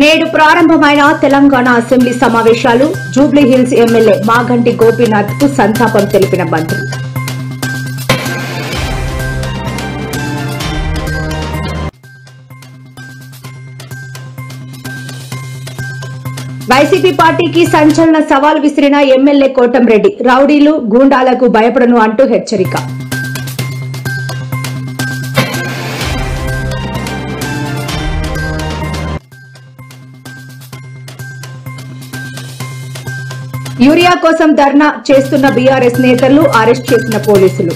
నేడు ప్రారంభమైన తెలంగాణ అసెంబ్లీ సమావేశాలు జూబ్లీహిల్స్ ఎమ్మెల్యే మాగంటి గోపీనాథ్ కు సంతాపం తెలిపిన మంత్రులు. వైసీపీ పార్టీకి సంచలన సవాల్ విసిరిన ఎమ్మెల్యే కోటంరెడ్డి. రౌడీలు గూండాలకు భయపడను అంటూ హెచ్చరిక. యూరియా కోసం ధర్నా చేస్తున్న బీఆర్ఎస్ నేతలు అరెస్ట్ చేసిన పోలీసులు.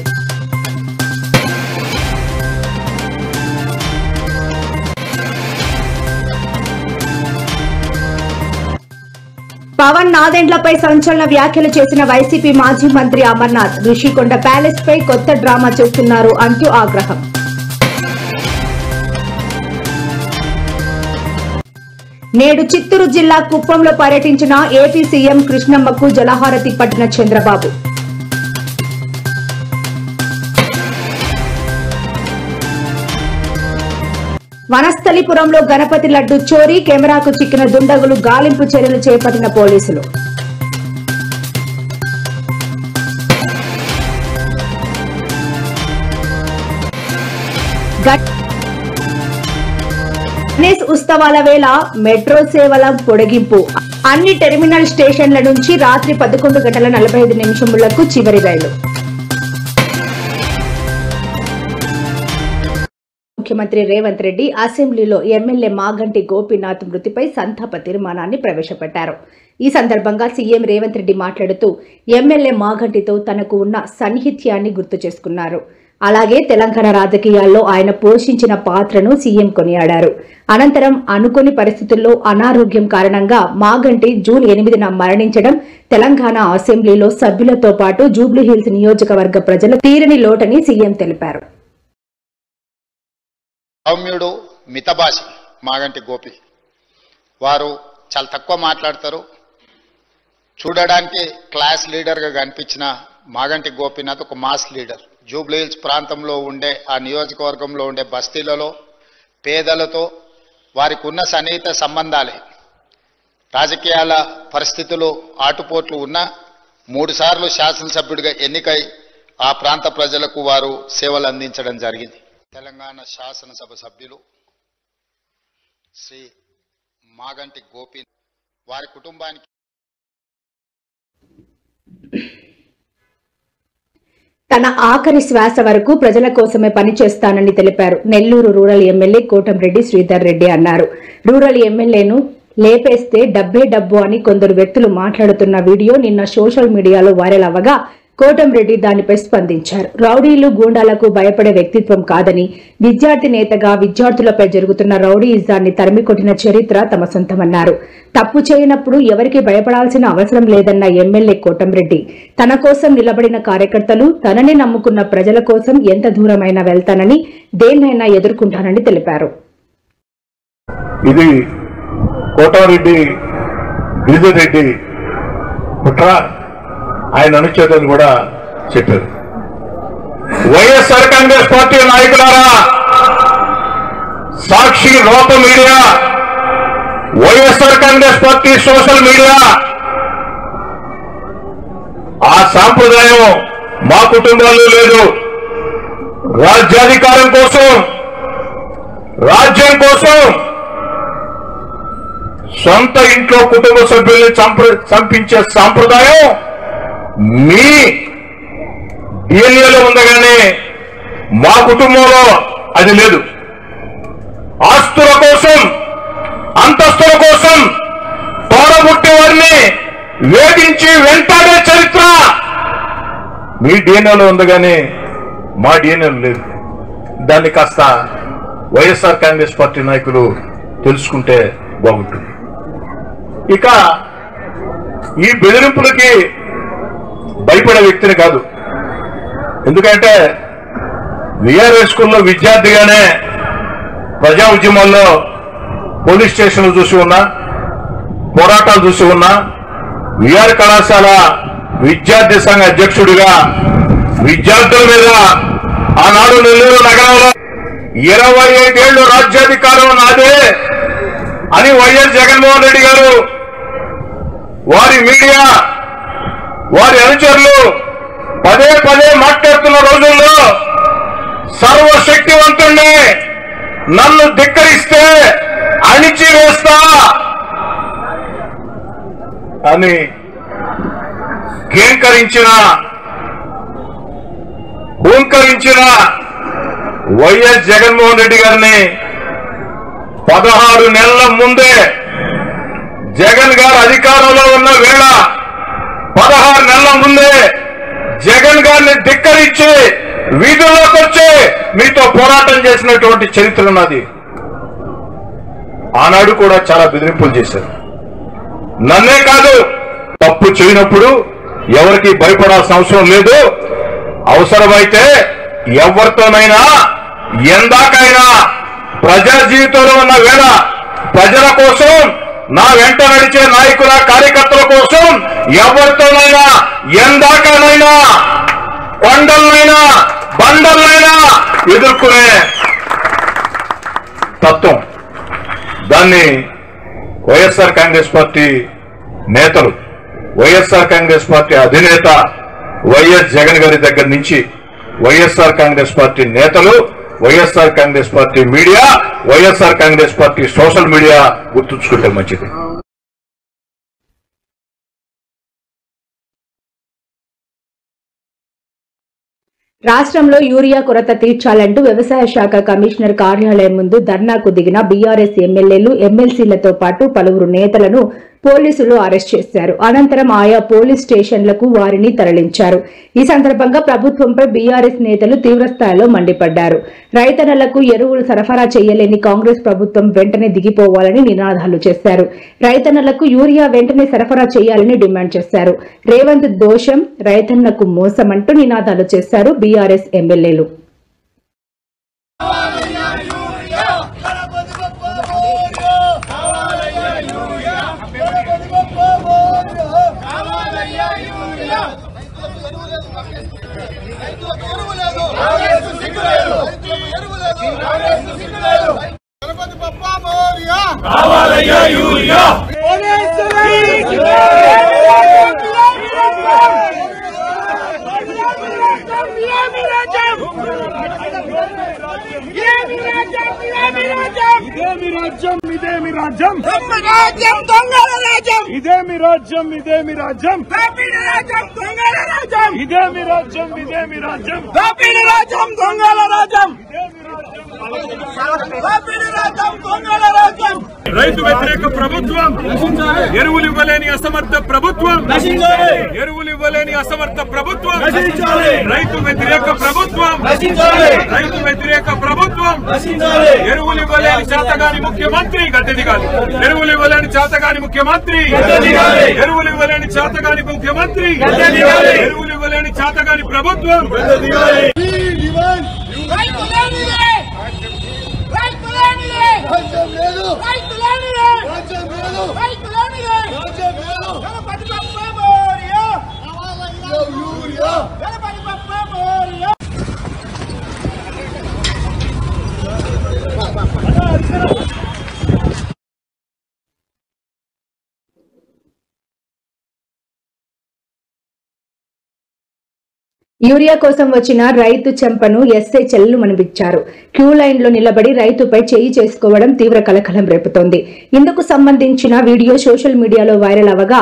పవన్ నాదెండ్లపై సంచలన వ్యాఖ్యలు చేసిన వైసీపీ మాజీ మంత్రి అమర్నాథ్. రిషికొండ ప్యాలెస్ పై కొత్త డ్రామా చేస్తున్నారు అంటూ ఆగ్రహం. నేడు చిత్తూరు జిల్లా కుప్పంలో పర్యటించిన ఏపీ సీఎం కృష్ణమ్మకు జలహారతి పట్టిన చంద్రబాబు. వనస్థలిపురంలో గణపతి లడ్డు చోరీ, కెమెరాకు చిక్కిన దుండగులు, గాలింపు చర్యలు చేపట్టిన పోలీసులు. గణేష్ ఉత్సవాల వేళ మెట్రో సేవల పొడిగింపు. అన్ని టెర్మినల్ స్టేషన్ల నుంచి రాత్రి 11:45 చివరి రైలు. ముఖ్యమంత్రి రేవంత్ రెడ్డి అసెంబ్లీలో ఎమ్మెల్యే మాగంటి గోపీనాథ్ మృతిపై సంతాప తీర్మానాన్ని ప్రవేశపెట్టారు. ఈ సందర్భంగా సీఎం రేవంత్ రెడ్డి మాట్లాడుతూ ఎమ్మెల్యే మాగంటితో తనకు ఉన్న సన్నిహిత్యాన్ని గుర్తు చేసుకున్నారు. అలాగే తెలంగాణ రాజకీయాల్లో ఆయన పోషించిన పాత్రను సీఎం కొనియాడారు. అనంతరం అనుకోని పరిస్థితుల్లో అనారోగ్యం కారణంగా మాగంటి జూన్ 8న మరణించడం తెలంగాణ అసెంబ్లీలో సభ్యులతో పాటు జూబ్లీహిల్స్ నియోజకవర్గ ప్రజల తీరని లోటని సీఎం తెలిపారు. సౌమ్యుడు మితభాషి మాగంటి గోపి వారు చాలా తక్కువ మాట్లాడతారు. చూడడానికి క్లాస్ లీడర్గా కనిపించిన మాగంటి గోపీనాథ్ ఒక మాస్ లీడర్. జూబ్లీహిల్స్ ప్రాంతంలో ఉండే ఆ నియోజకవర్గంలో ఉండే బస్తీలలో పేదలతో వారికి ఉన్న సన్నిహిత సంబంధాలే రాజకీయాల పరిస్థితులు ఆటుపోట్లు ఉన్న 3 సార్లు శాసనసభ్యుడిగా ఎన్నికై ఆ ప్రాంత ప్రజలకు వారు సేవలు అందించడం జరిగింది. తెలంగాణ శాసనసభ సభ్యులు శ్రీ మాగంటి గోపి వారి కుటుంబానికి తన ఆఖరి శ్వాస వరకు ప్రజల కోసమే పనిచేస్తానని తెలిపారు. నెల్లూరు రూరల్ ఎమ్మెల్యే కోటంరెడ్డి శ్రీధర్ రెడ్డి అన్నారు. రూరల్ ఎమ్మెల్యేను లేపేస్తే డబ్బే డబ్బు అని కొందరు వ్యక్తులు మాట్లాడుతున్న వీడియో నిన్న సోషల్ మీడియాలో వైరల్ అవ్వగా కోటంరెడ్డి దానిపై స్పందించారు. రౌడీలు గూండాలకు భయపడే వ్యక్తిత్వం కాదని, విద్యార్థి నేతగా విద్యార్థులపై జరుగుతున్న రౌడీయిజాన్ని తరిమికొట్టిన చరిత్ర తమ సొంతమన్నారు. తప్పు చేయనప్పుడు ఎవరికి భయపడాల్సిన అవసరం లేదన్న ఎమ్మెల్యే కోటంరెడ్డి తన కోసం నిలబడిన కార్యకర్తలు, తనని నమ్ముకున్న ప్రజల కోసం ఎంత దూరమైనా వెళ్తానని, దేన్నైనా ఎదుర్కొంటానని తెలిపారు. ఇది కోటారెడ్డి గిరిజరెడ్డి కుట్ర ఆయన అనుచేతలు కూడా చెప్పారు. వైఎస్ఆర్ కాంగ్రెస్ పార్టీ నాయకులారా, సాక్షి లోక media, YSR Congress party social media, ఆ సాంప్రదాయం మా కుటుంబాల్లో లేదు. రాజ్యాధికారం కోసం, రాజ్యం కోసం సొంత ఇంట్లో కుటుంబ సభ్యుల్ని చంపించే సాంప్రదాయం మీ డిఎన్ఏలో ఉందగానే మా కుటుంబంలో అది లేదు. ఆస్తుల కోసం, అంతస్తుల కోసం తోడబుట్టి వారిని వేధించి వెంటాడే చరిత్ర మీ డిఎన్ఏలో ఉందగానే మా డిఎన్ఏలో లేదు. దాన్ని కాస్త వైఎస్ఆర్ కాంగ్రెస్ పార్టీ నాయకులు తెలుసుకుంటే బాగుంటుంది. ఇక ఈ బెదిరింపులకి భయపడే వ్యక్తిని కాదు. ఎందుకంటే విఆర్ఏ స్కూల్లో విద్యార్థిగానే ప్రజా ఉద్యమాల్లో పోలీస్ స్టేషన్లు చూసి ఉన్నా, పోరాటాలు చూసి ఉన్నా, విఆర్ కళాశాల విద్యార్థి సంఘ అధ్యక్షుడిగా విద్యార్థుల మీద ఆనాడు నెల్లూరు నగరంలో 25 ఏళ్లు రాజ్యాధికారం నాదే, అని వైఎస్ జగన్మోహన్ రెడ్డి గారు వారి మీడియా వారి అనుచరులు పదే పదే మాట్లాడుతున్న రోజుల్లో సర్వశక్తివంతుణ్ణి నన్ను ధిక్కరిస్తే అణిచివేస్తా అని హూంకరించిన వైఎస్ జగన్మోహన్ రెడ్డి గారిని 16 నెలల ముందే జగన్ గారు అధికారంలో ఉన్న వేళ 16 నెలల ముందే జగన్ గారిని ధిక్కరించి వీధుల్లోకి వచ్చి మీతో పోరాటం చేసినటువంటి చరిత్ర ఉన్నది. ఆనాడు కూడా చాలా బెదిరింపులు చేశారు. నన్నే కాదు, తప్పు చేయనప్పుడు ఎవరికి భయపడాల్సిన అవసరం లేదు. అవసరమైతే ఎవరితోనైనా ఎందాకైనా ప్రజా జీవితంలో ఉన్న వేళ ప్రజల కోసం నా వెంట నడిచే నాయకుల కార్యకర్తల కోసం ఎవరితోనైనా ఎందాకనైనా కొండలనైనా బండలనైనా ఎదుర్కొనే తత్వం. దాన్ని వైఎస్ఆర్ కాంగ్రెస్ పార్టీ నేతలు, వైఎస్ఆర్ కాంగ్రెస్ పార్టీ అధినేత వైఎస్ జగన్ గారి దగ్గర నుంచి వైఎస్ఆర్ కాంగ్రెస్ పార్టీ నేతలు, YSR Congress party media, YSR Congress party social media గుర్తుంచుకుంటే మంచిది. రాష్ట్రంలో యూరియా కొరత తీర్చాలంటూ వ్యవసాయ శాఖ కమిషనర్ కార్యాలయం ముందు ధర్నాకు దిగిన బీఆర్ఎస్ ఎమ్మెల్యేలు, ఎమ్మెల్సీలతో పాటు పలువురు నేతలను పోలీసులు అరెస్ట్ చేశారు. అనంతరం ఆయా పోలీస్ స్టేషన్లకు వారిని తరలించారు. ఈ సందర్భంగా ప్రభుత్వంపై బీఆర్ఎస్ నేతలు తీవ్రస్థాయిలో మండిపడ్డారు. రైతన్నలకు ఎరువులు సరఫరా చేయలేని కాంగ్రెస్ ప్రభుత్వం వెంటనే దిగిపోవాలని నినాదాలు చేశారు. రైతన్నలకు యూరియా వెంటనే సరఫరా చేయాలని డిమాండ్ చేశారు. రేవంత్ దోషం, రైతన్నకు మోసమంటూ నినాదాలు చేశారు బీఆర్ఎస్ ఎమ్మెల్యేలు. రైతు వ్యతిరేక ప్రభుత్వం, ఎరువులు ఇవ్వలేని అసమర్థ ప్రభుత్వం, ఎరువులు ఇవ్వలేని అసమర్థ ప్రభుత్వం, రైతు వ్యతిరేక ప్రభుత్వం, రైతు వ్యతిరేక ప్రభుత్వం, ఎరువులు ఇవ్వలేని చేతగాని ముఖ్యమంత్రి గద్దెదిగాలి. ఎరువులు ఇవ్వలేని చేతగాని ముఖ్యమంత్రి, ఎరువులు ఇవ్వలేని చేతగాని ముఖ్యమంత్రి, ఎరువులు ఇవ్వలేని చేతగాని ప్రభుత్వం. యూరియా కోసం వచ్చిన రైతు చెంపను ఎస్ఐ చెల్లుమనిపించారు. క్యూ లైన్ లో నిలబడి రైతుపై చేయి చేసుకోవడం తీవ్ర కలకలం రేపుతోంది. ఇందుకు సంబంధించిన వీడియో సోషల్ మీడియాలో వైరల్ అవగా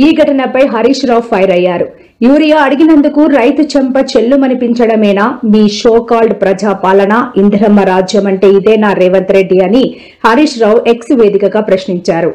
ఈ ఘటనపై హరీష్ రావు ఫైర్ అయ్యారు. యూరియా అడిగినందుకు రైతు చెంప చెల్లుమనిపించడమేనా మీ షోకాల్డ్ ప్రజాపాలన, ఇందిరమ్మ రాజ్యం అంటే ఇదేనా రేవంత్ రెడ్డి అని హరీష్ రావు ఎక్స్ వేదికగా ప్రశ్నించారు.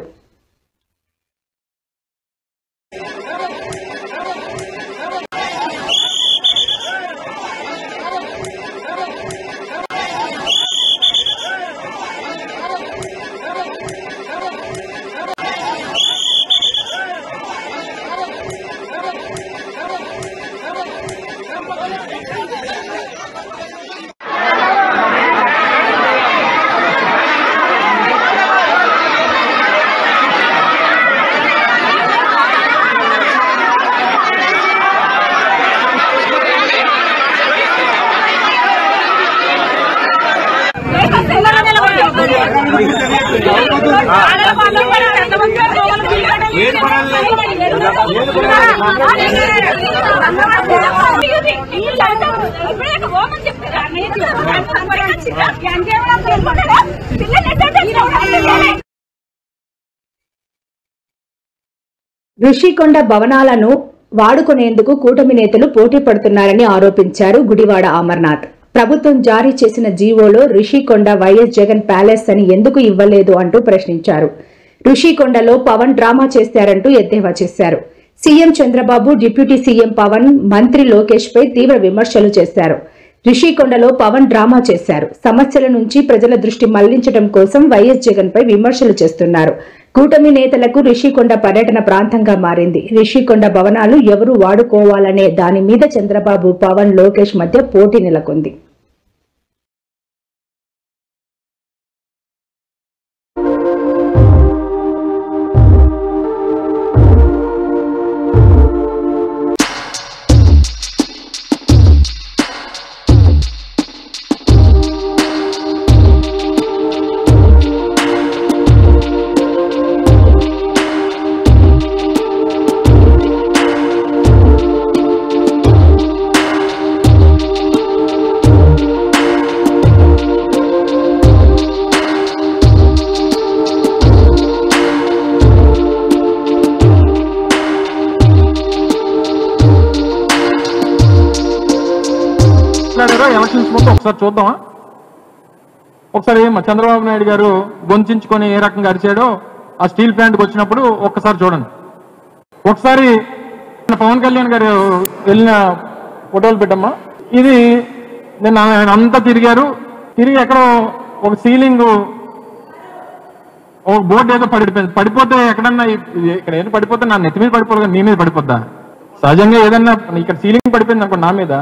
ఋషికొండ భవనాలను వాడుకునేందుకు కూటమి నేతలు పోటీ పడుతున్నారని ఆరోపించారు గుడివాడ అమర్నాథ్. ప్రభుత్వం జారీ చేసిన జీవోలో ఋషికొండ వైఎస్ జగన్ ప్యాలెస్ అని ఎందుకు ఇవ్వలేదు అంటూ ప్రశ్నించారు. ఋషికొండలో పవన్ డ్రామా చేశారంటూ ఎద్దేవా చేశారు. CM Chandrababu, deputy CM Pawan, మంత్రి లోకేష్ పై తీవ్ర విమర్శలు చేశారు. ఋషికొండలో పవన్ డ్రామా చేశారు. సమస్యల నుంచి ప్రజల దృష్టి మళ్లించడం కోసం వైఎస్ జగన్ పై విమర్శలు చేస్తున్నారు. కూటమి నేతలకు ఋషికొండ పర్యటన ప్రాంతంగా మారింది. ఋషికొండ భవనాలు ఎవరు వాడుకోవాలనే దాని మీద చంద్రబాబు, పవన్, లోకేష్ మధ్య పోటీ నెలకొంది. ఎలక్షన్స్ ముందు ఒకసారి చూద్దామా? ఒకసారి చంద్రబాబు నాయుడు గారు గొంతించుకొని ఏ రకంగా అరిచాడో ఆ స్టీల్ ప్లాంట్కి వచ్చినప్పుడు ఒక్కసారి చూడండి. ఒకసారి పవన్ కళ్యాణ్ గారు వెళ్ళిన ఫోటోలు పెట్టమ్మా. ఇది నేను ఆయన అంతా తిరిగారు. తిరిగి ఎక్కడో ఒక సీలింగ్, ఒక బోర్డు ఏదో పడిపోతే ఎక్కడన్నా ఇక్కడ ఏదో పడిపోతే నా నెత్తి మీద పడిపోదు, నీ మీద పడిపోద్దా? సహజంగా ఏదన్నా ఇక్కడ సీలింగ్ పడిపోయింది అనుకో నా మీద,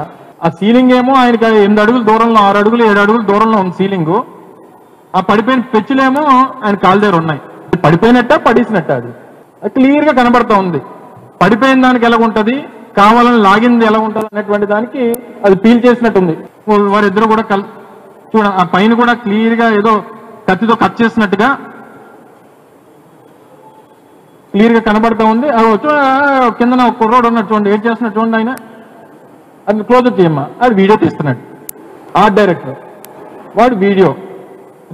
ఆ సీలింగ్ ఏమో ఆయనకి 8 అడుగుల దూరంలో, 6 అడుగులు 7 అడుగుల దూరంలో ఉంది సీలింగ్. ఆ పడిపోయిన పెచ్చులేమో ఆయన కాళ్ళ దగ్గర ఉన్నాయి. పడిపోయినట్ట పడేసినట్ట అది క్లియర్ గా కనబడతా ఉంది. పడిపోయిన దానికి ఎలా ఉంటది, కావాలని లాగింది ఎలా ఉంటది అనేటువంటి దానికి అది పీల్ చేసినట్టుంది. వారిద్దరు కూడా చూడ ఆ పైన కూడా క్లియర్ గా ఏదో కత్తితో కట్ చేసినట్టుగా క్లియర్ గా కనబడతా ఉంది. కింద కుర్రోడు ఉన్నట్టు చూడండి, ఏం చేస్తున్నట్టు చూడండి. ఆయన అది క్లోజప్ చేయమ్మా, అది వీడియో తీస్తున్నాడు. ఆర్ట్ డైరెక్టర్ వాడు వీడియో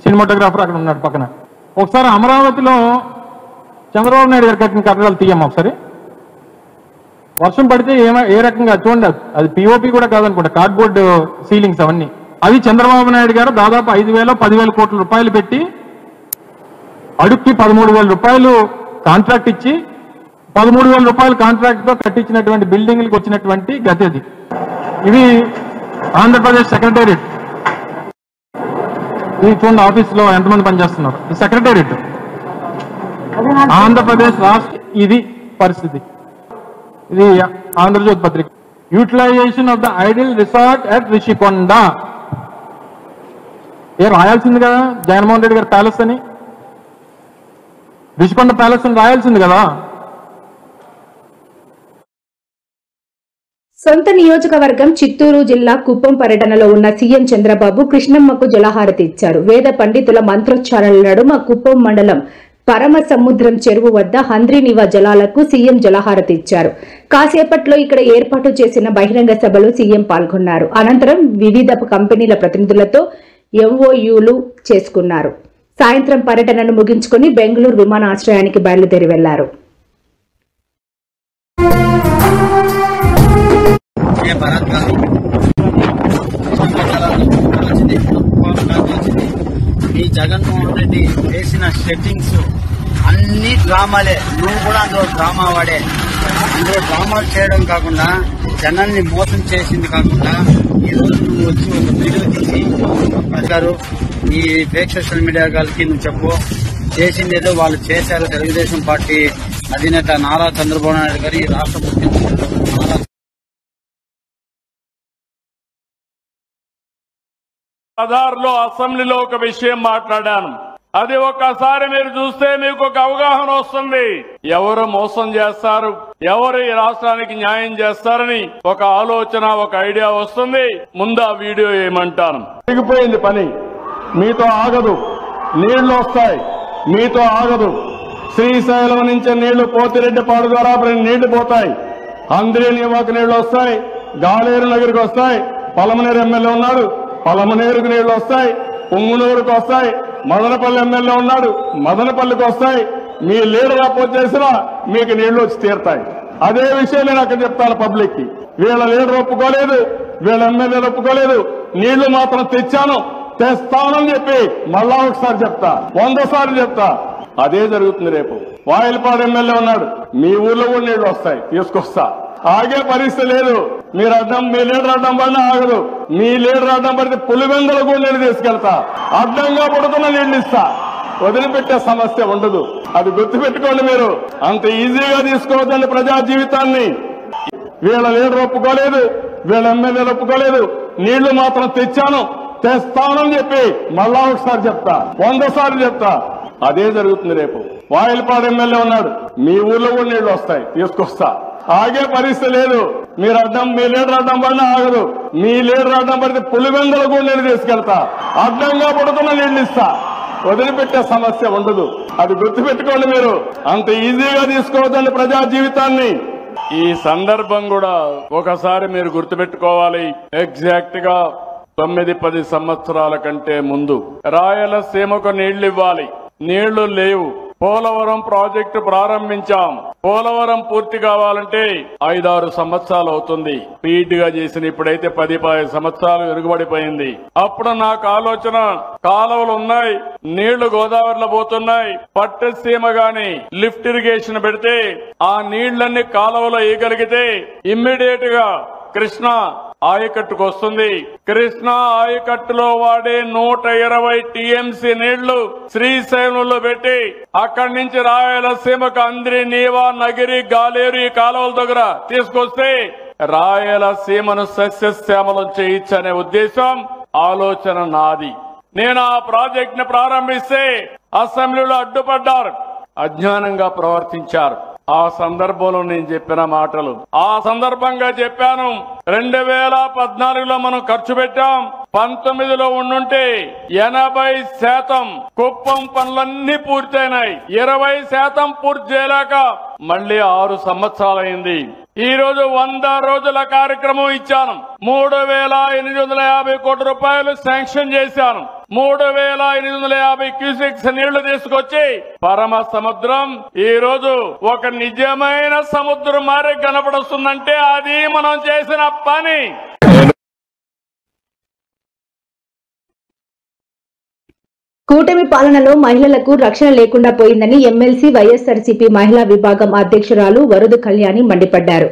సినిమాటోగ్రాఫర్ అక్కడ ఉన్నాడు పక్కన. ఒకసారి అమరావతిలో చంద్రబాబు నాయుడు గారు కట్టిన కట్టడాలు తీయమ్మా ఒకసారి. వర్షం పడితే ఏ రకంగా చూడండి, అది పిఓపి కూడా కాదనుకుంటా, కార్డ్బోర్డ్ సీలింగ్స్ అవన్నీ. అవి చంద్రబాబు నాయుడు గారు దాదాపు 5,000-10,000 కోట్ల రూపాయలు పెట్టి అడుక్కి 13,000 రూపాయలు కాంట్రాక్ట్ ఇచ్చి 13,000 రూపాయల కాంట్రాక్ట్ తో కట్టించినటువంటి బిల్డింగ్లకు వచ్చినటువంటి గతి అది. ఇవి ఆంధ్రప్రదేశ్ సెక్రటేరియట్. ఇది చూడండి ఆఫీస్ లో ఎంతమంది పనిచేస్తున్నారు. ఈ సెక్రటేరియట్ ఆంధ్రప్రదేశ్ రాష్ట్ర, ఇది పరిస్థితి. ఇది ఆంధ్రజ్యోతి పత్రిక. Utilization of the ideal resort at Rishikonda. రాయాల్సింది కదా జగన్మోహన్ రెడ్డి గారి ప్యాలెస్ అని, రిషికొండ ప్యాలెస్ అని రాయాల్సింది కదా. సొంత నియోజకవర్గం చిత్తూరు జిల్లా కుప్పం పర్యటనలో ఉన్న సీఎం చంద్రబాబు కృష్ణమ్మకు జలహారతి ఇచ్చారు. వేద పండితుల మంత్రోచ్చారణల నడుమ కుప్పం మండలం పరమ సముద్రం చెరువు వద్ద హంద్రీనివా జలాలకు సీఎం జలహారతి ఇచ్చారు. కాసేపట్లో ఇక్కడ ఏర్పాటు చేసిన బహిరంగ సభలో సీఎం పాల్గొన్నారు. అనంతరం వివిధ కంపెనీల ప్రతినిధులతో ఎంఓయూలు చేసుకున్నారు. సాయంత్రం పర్యటనను ముగించుకుని బెంగళూరు విమానాశ్రయానికి బయలుదేరి వెళ్లారు. ఈ జగన్మోహన్ రెడ్డి వేసిన సెట్టింగ్స్ అన్ని డ్రామాలే. నువ్వు కూడా అందులో డ్రామా వాడే. అందులో డ్రామాలు చేయడం కాకుండా జనాల్ని మోసం చేసింది కాకుండా ఈ రోజు నువ్వు వచ్చి ఒక వీడియో తీసి గారు ఈ ఫేక్ సోషల్ మీడియా గారికి నువ్వు చెప్పు, చేసింది ఏదో వాళ్ళు చేశారు. తెలుగుదేశం పార్టీ అధినేత నారా చంద్రబాబు నాయుడు గారి రాష్ట్ర ముఖ్యమంత్రి ఆధార్లో అసెంబ్లీలో ఒక విషయం మాట్లాడాను. అది ఒక్కసారి మీరు చూస్తే మీకు ఒక అవగాహన వస్తుంది. ఎవరు మోసం చేస్తారు, ఎవరు ఈ రాష్ట్రానికి న్యాయం చేస్తారని ఒక ఆలోచన, ఒక ఐడియా వస్తుంది. ముందు ఆ వీడియో ఏమంటాను. జరిగిపోయింది పని, మీతో ఆగదు. నీళ్లు వస్తాయి, మీతో ఆగదు. శ్రీశైలం నుంచి నీళ్లు పోతిరెడ్డిపాడు ద్వారా నీళ్లు పోతాయి, అంద్రేనివాకు నీళ్లు వస్తాయి, గాలేరు నగరికి వస్తాయి, పలమనేరు ఎమ్మెల్యే ఉన్నాడు, పలమనేరుకు నీళ్లు వస్తాయి, పొంగునూరుకు వస్తాయి, మదనపల్లి ఎమ్మెల్యే ఉన్నాడు, మదనపల్లికి వస్తాయి. మీ లీడర్ అపోజ్ చేసినా మీకు నీళ్లు వచ్చి తీరుతాయి. అదే విషయం నేను అక్కడ చెప్తాను పబ్లిక్ కి. వీళ్ళ లీడర్ ఒప్పుకోలేదు, వీళ్ళ ఎమ్మెల్యేలు ఒప్పుకోలేదు, నీళ్లు మాత్రం తెచ్చాను, తెస్తానని చెప్పి మళ్ళా ఒకసారి చెప్తా, 100 సార్లు చెప్తా. అదే జరుగుతుంది రేపు. వాయిల్పాడు ఎమ్మెల్యే ఉన్నాడు, మీ ఊర్లో కూడా నీళ్లు వస్తాయి, తీసుకొస్తా. ఆగే పరిస్థితి లేదు. మీ లీడర్ అడ్డం పడినా ఆగదు. మీ లీడర్ అడ్డం పడితే పులివెందులు కూడా నీళ్లు తీసుకెళ్తా, అడ్డంగా పడుతున్న నీళ్లు ఇస్తా. వదిలిపెట్టే సమస్య ఉండదు. అది గుర్తుపెట్టుకోండి. మీరు అంత ఈజీగా తీసుకోవద్దండి ప్రజా జీవితాన్ని. వీళ్ళ లీడర్ ఒప్పుకోలేదు, వీళ్ళ ఎమ్మెల్యేలు ఒప్పుకోలేదు, నీళ్లు మాత్రం తెచ్చాను, తెస్తానని చెప్పి మళ్ళా ఒకసారి చెప్తా, 100 సార్లు చెప్తా. అదే జరుగుతుంది రేపు. వాయిల్పాడు ఎమ్మెల్యే ఉన్నాడు, మీ ఊర్లో కూడా నీళ్లు వస్తాయి, తీసుకొస్తా. ఆగే పరిస్థితి లేదు. మీ లీడర్ అడ్డం పడినా ఆగదు. మీ లీడర్ అడ్డం పడితే పులివెందులు కూడా నీళ్లు తీసుకెళ్తా, అడ్డంగా పడుతున్న నీళ్లు ఇస్తా. వదిలిపెట్టే సమస్య ఉండదు. అది గుర్తుపెట్టుకోండి. మీరు అంత ఈజీగా తీసుకోవద్దండి ప్రజా జీవితాన్ని. ఈ సందర్భం కూడా ఒకసారి మీరు గుర్తుపెట్టుకోవాలి. ఎగ్జాక్ట్ గా 9-10 సంవత్సరాల కంటే ముందు రాయలసీమకు నీళ్లు ఇవ్వాలి, నీళ్లు లేవు. పోలవరం ప్రాజెక్టు ప్రారంభించాం. పోలవరం పూర్తి కావాలంటే 5-6 సంవత్సరాలు అవుతుంది. స్పీడ్ గా చేసిన ఇప్పుడైతే 10-15 సంవత్సరాలు వెనుకబడిపోయింది. అప్పుడు నాకు ఆలోచన, కాలువలు ఉన్నాయి, నీళ్లు గోదావరిలో పోతున్నాయి, పట్టసీమ గాని లిఫ్ట్ ఇరిగేషన్ పెడితే ఆ నీళ్లన్నీ కాలువలో వేయగలిగితే ఇమ్మీడియట్ గా కృష్ణా ఆయకట్టుకు వస్తుంది. కృష్ణా ఆయకట్టులో వాడే 120 టీఎంసీ నీళ్లు శ్రీశైలంలో పెట్టి అక్కడి నుంచి రాయలసీమకు అంద్రి, నీవా, నగిరి, గాలేరు ఈ కాలువల దగ్గర తీసుకొస్తే రాయలసీమను సస్యశ్యామలం చేయించనే ఉద్దేశం, ఆలోచన నాది. నేను ఆ ప్రాజెక్ట్ ని ప్రారంభిస్తే అసెంబ్లీలో అడ్డుపడ్డారు, అజ్ఞానంగా ప్రవర్తించారు. ఆ సందర్భంలో నేను చెప్పిన మాటలు ఆ సందర్భంగా చెప్పాను. 2014లో మనం ఖర్చు పెట్టాం, 19లో ఉండుంటే 80% కుప్పం పనులన్నీ పూర్తయినాయి. 20% పూర్తి చేయలేక మళ్లీ 6 సంవత్సరాలైంది. ఈ రోజు 100 రోజుల కార్యక్రమం ఇచ్చాను. 3,850 కోట్ల రూపాయలు శాంక్షన్ చేశాను. 3,850 క్యూసెక్స్ నీళ్లు తీసుకొచ్చి పరమ సముద్రం ఈ రోజు ఒక నిజమైన సముద్రం మారే కనపడుతుందంటే అది మనం చేసిన పని. కూటమి పాలనలో మహిళలకు రక్షణ లేకుండా పోయిందని ఎమ్మెల్సీ వైఎస్ఆర్సీపీ మహిళా విభాగం అధ్యక్షురాలు వరదు కళ్యాణి మండిపడ్డారు.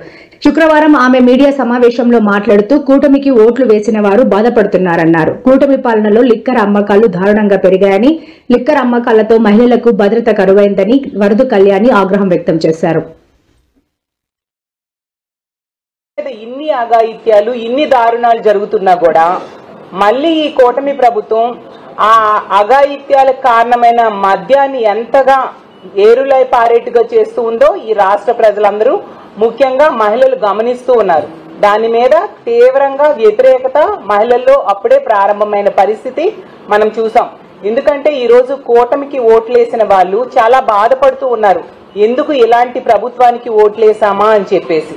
శుక్రవారం ఆమె మీడియా సమావేశంలో మాట్లాడుతూ కూటమికి ఓట్లు వేసిన వారు బాధపడుతున్నారన్నారు. కూటమి పాలనలో లిక్కర్ అమ్మకాలు దారుణంగా పెరిగాయని, లిక్కర్ అమ్మకాలతో మహిళలకు భద్రత కరువైందని వరదు కళ్యాణి ఆగ్రహం వ్యక్తం చేశారు. ఇన్ని అఘాయిత్యాలు, ఇన్ని దారుణాలు జరుగుతున్నా కూడా మళ్ళీ ఈ కూటమి ప్రభుత్వం ఆ అఘాయిత్యాలకు కారణమైన మద్యాన్ని ఎంతగా ఏరులై పారేట్టుగా చేస్తూ ఉందో ఈ రాష్ట్ర ప్రజలందరూ, ముఖ్యంగా మహిళలు గమనిస్తూ ఉన్నారు. దాని మీద తీవ్రంగా వ్యతిరేకత మహిళల్లో అప్పుడే ప్రారంభమైన పరిస్థితి మనం చూసాం. ఎందుకంటే ఈ రోజు కూటమికి ఓట్లేసిన వాళ్ళు చాలా బాధపడుతూ ఉన్నారు. ఎందుకు ఇలాంటి ప్రభుత్వానికి ఓట్లేసామా అని చెప్పేసి.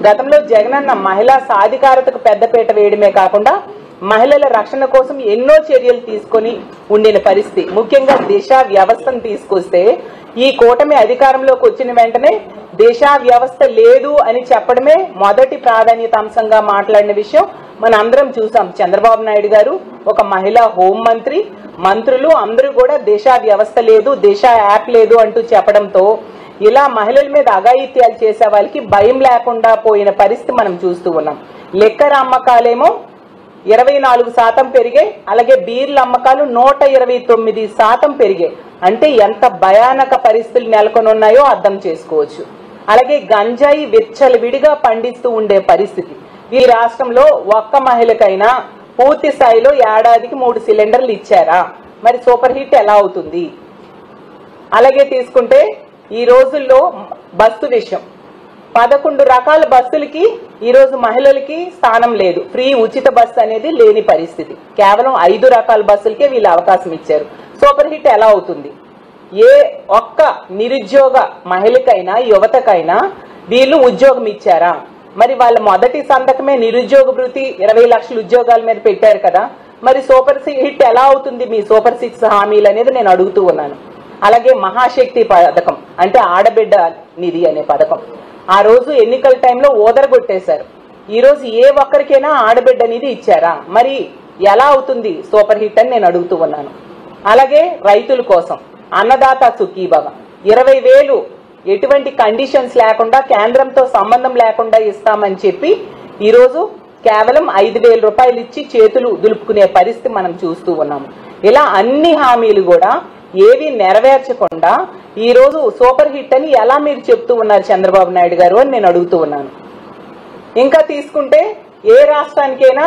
గతంలో జగనన్న మహిళా సాధికారతకు పెద్దపీట వేయడమే కాకుండా మహిళల రక్షణ కోసం ఎన్నో చర్యలు తీసుకొని ఉండిన పరిస్థితి. ముఖ్యంగా దిశ వ్యవస్థను తీసుకొస్తే ఈ కూటమి అధికారంలోకి వచ్చిన వెంటనే దిశ వ్యవస్థ లేదు అని చెప్పడమే మొదటి ప్రాధాన్యత అంశంగా మాట్లాడిన విషయం మన అందరం చూసాం. చంద్రబాబు నాయుడు గారు, ఒక మహిళా హోంమంత్రి, మంత్రులు అందరూ కూడా దిశ వ్యవస్థ లేదు, దిశ యాప్ లేదు అంటూ చెప్పడంతో ఇలా మహిళల మీద అఘాయిత్యాలు చేసే వాళ్ళకి భయం లేకుండా పోయిన పరిస్థితి మనం చూస్తూ ఉన్నాం. లిక్కర్ అమ్మకాలేమో 24% పెరిగాయి. అలాగే బీర్ల అమ్మకాలు 129% పెరిగాయి. అంటే ఎంత భయానక పరిస్థితులు నెలకొని ఉన్నాయో అర్థం చేసుకోవచ్చు. అలాగే గంజాయి విచ్చలవిడిగా పండిస్తూ ఉండే పరిస్థితి. ఈ రాష్ట్రంలో ఒక్క మహిళకైనా పూర్తి స్థాయిలో ఏడాదికి 3 సిలిండర్లు ఇచ్చారా? మరి సూపర్ హిట్ ఎలా అవుతుంది? అలాగే తీసుకుంటే ఈ రోజుల్లో బస్సు విషయం, 11 రకాల బస్సులకి ఈ రోజు మహిళలకి స్థానం లేదు. ఫ్రీ ఉచిత బస్సు అనేది లేని పరిస్థితి. కేవలం 5 రకాల బస్సులకే వీళ్ళు అవకాశం ఇచ్చారు. సూపర్ హిట్ ఎలా అవుతుంది? ఏ ఒక్క నిరుద్యోగ మహిళకైనా యువతకైనా వీళ్ళు ఉద్యోగం ఇచ్చారా? మరి వాళ్ళ మొదటి సంతకమే నిరుద్యోగ భృతి 20 లక్షల ఉద్యోగాల మీద పెట్టారు కదా, మరి సూపర్ హిట్ ఎలా అవుతుంది మీ సూపర్ 6 హామీలు అనేది నేను అడుగుతూ ఉన్నాను. అలాగే మహాశక్తి పథకం అంటే ఆడబిడ్డ నిధి అనే పథకం ఆ రోజు ఎన్నికల టైంలో ఓదరగొట్టేశారు. ఈ రోజు ఏ ఒక్కరికైనా ఆడబిడ్డ నిధి ఇచ్చారా? మరి ఎలా అవుతుంది సూపర్ హిట్ అని నేను అడుగుతూ ఉన్నాను. అలాగే రైతుల కోసం అన్నదాత సుఖీభవ 20,000 ఎటువంటి కండిషన్స్ లేకుండా కేంద్రంతో సంబంధం లేకుండా ఇస్తామని చెప్పి ఈరోజు కేవలం 5,000 రూపాయలు ఇచ్చి చేతులు దులుపుకునే పరిస్థితి మనం చూస్తూ ఉన్నాము. ఇలా అన్ని హామీలు కూడా ఏవి నెరవేర్చకుండా ఈరోజు సూపర్ హిట్ అని ఎలా మీరు చెప్తూ ఉన్నారు చంద్రబాబు నాయుడు గారు అని నేను అడుగుతూ ఉన్నాను. ఇంకా తీసుకుంటే ఏ రాష్ట్రానికైనా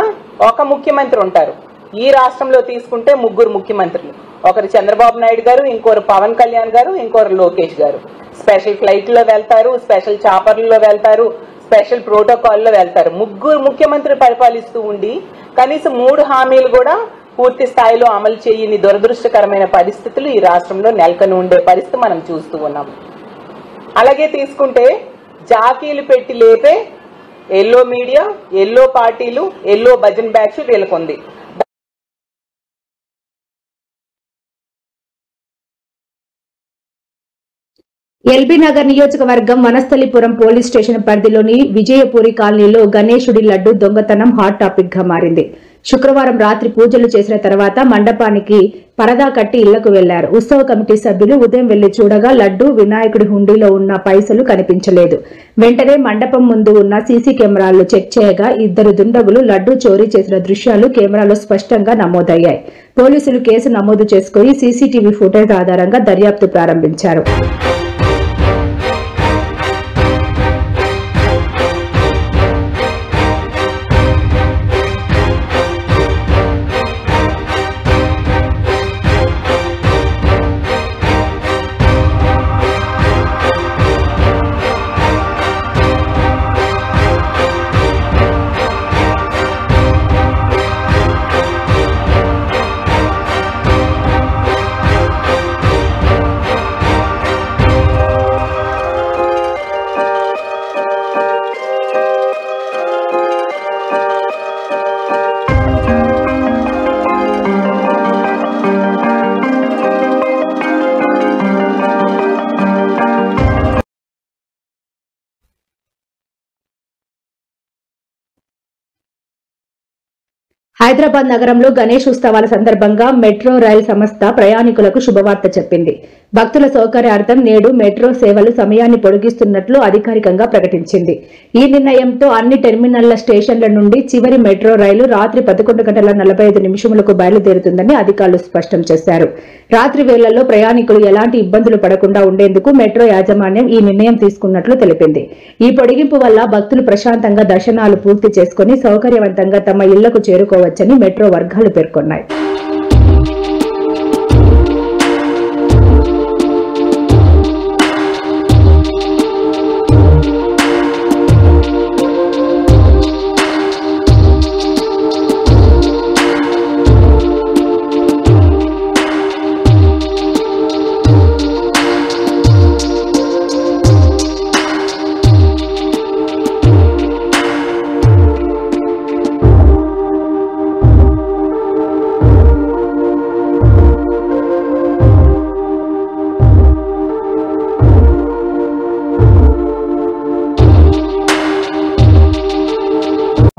ఒక ముఖ్యమంత్రి ఉంటారు. ఈ రాష్ట్రంలో తీసుకుంటే 3 ముఖ్యమంత్రులు, ఒకరు చంద్రబాబు నాయుడు గారు, ఇంకొకరు పవన్ కళ్యాణ్ గారు, ఇంకొకరు లోకేష్ గారు. స్పెషల్ ఫ్లైట్లో వెళ్తారు, స్పెషల్ చాపర్లలో వెళ్తారు, స్పెషల్ ప్రోటోకాల్లో వెళ్తారు. 3 ముఖ్యమంత్రులు పరిపాలిస్తూ ఉండి కనీసం 3 హామీలు కూడా పూర్తి స్థాయిలో అమలు చేయని దురదృష్టకరమైన పరిస్థితులు ఈ రాష్ట్రంలో నెలకొని ఉండే పరిస్థితి మనం చూస్తూ ఉన్నాం. అలాగే తీసుకుంటే జాకీలు పెట్టి లేపే ఎల్లో మీడియా, ఎల్లో పార్టీలు, ఎల్లో భజన్ బ్యాచ్ వీళ్ళకుంది. ఎల్బీ నగర్ నియోజకవర్గం వనస్థలిపురం పోలీస్ స్టేషన్ పరిధిలోని విజయపూరి కాలనీలో గణేశుడి లడ్డు దొంగతనం హాట్ టాపిక్ గా మారింది. శుక్రవారం రాత్రి పూజలు చేసిన తర్వాత మండపానికి పరదా కట్టి ఇళ్లకు వెళ్లారు. ఉత్సవ కమిటీ సభ్యులు ఉదయం వెళ్లి చూడగా లడ్డు వినాయకుడి హుండీలో ఉన్న పైసలు కనిపించలేదు. వెంటనే మండపం ముందు ఉన్న సీసీ కెమెరాలు చెక్ చేయగా 2 దుండగులు లడ్డు చోరీ చేసిన దృశ్యాలు కెమెరాలో స్పష్టంగా నమోదయ్యాయి. పోలీసులు కేసు నమోదు చేసుకుని సీసీటీవీ ఫుటేజ్ ఆధారంగా దర్యాప్తు ప్రారంభించారు. హైదరాబాద్ నగరంలో గణేష్ ఉత్సవాల సందర్భంగా మెట్రో రైల్ సంస్థ ప్రయాణికులకు శుభవార్త చెప్పింది. భక్తుల సౌకర్యార్థం నేడు మెట్రో సేవలు సమయాన్ని పొడిగిస్తున్నట్లు అధికారికంగా ప్రకటించింది. ఈ నిర్ణయంతో అన్ని టెర్మినల్ల స్టేషన్ల నుండి చివరి మెట్రో రైలు రాత్రి 11:45 బయలుదేరుతుందని అధికారులు స్పష్టం చేశారు. రాత్రి వేళల్లో ప్రయాణికులు ఎలాంటి ఇబ్బందులు పడకుండా ఉండేందుకు మెట్రో యాజమాన్యం ఈ నిర్ణయం తీసుకున్నట్లు తెలిపింది. ఈ పొడిగింపు వల్ల భక్తులు ప్రశాంతంగా దర్శనాలు పూర్తి చేసుకుని సౌకర్యవంతంగా తమ ఇళ్లకు చేరుకోవచ్చని మెట్రో వర్గాలు పేర్కొన్నాయి.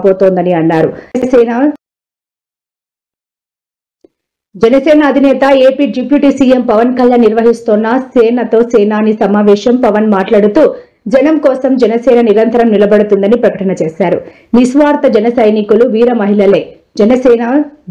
పోతోందని అన్నారు. జనసేన అధినేత AP deputy CM Pawan Kalyan నిర్వహిస్తోన్న సేనతో సేనాని సమావేశం పవన్ మాట్లాడుతూ జనం కోసం జనసేన నిరంతరం నిలబడుతుందని ప్రకటన చేశారు. నిస్వార్థ జన సైనికులు వీర మహిళలే జనసేన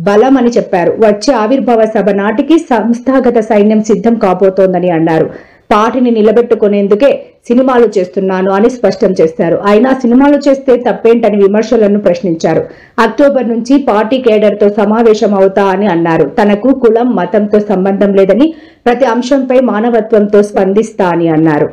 బలం అని చెప్పారు. వచ్చే ఆవిర్భావ సభ నాటికి సంస్థాగత సైన్యం సిద్ధం కాబోతోందని అన్నారు. పార్టీని నిలబెట్టుకునేందుకే సినిమాలు చేస్తున్నాను అని స్పష్టం చేశారు. అయినా సినిమాలు చేస్తే తప్పేంటని విమర్శలను ప్రశ్నించారు. అక్టోబర్ నుంచి పార్టీ కేడర్తో సమావేశం అవుతా అని అన్నారు. తనకు కులం మతంతో సంబంధం లేదని ప్రతి అంశంపై మానవత్వంతో స్పందిస్తా అని అన్నారు.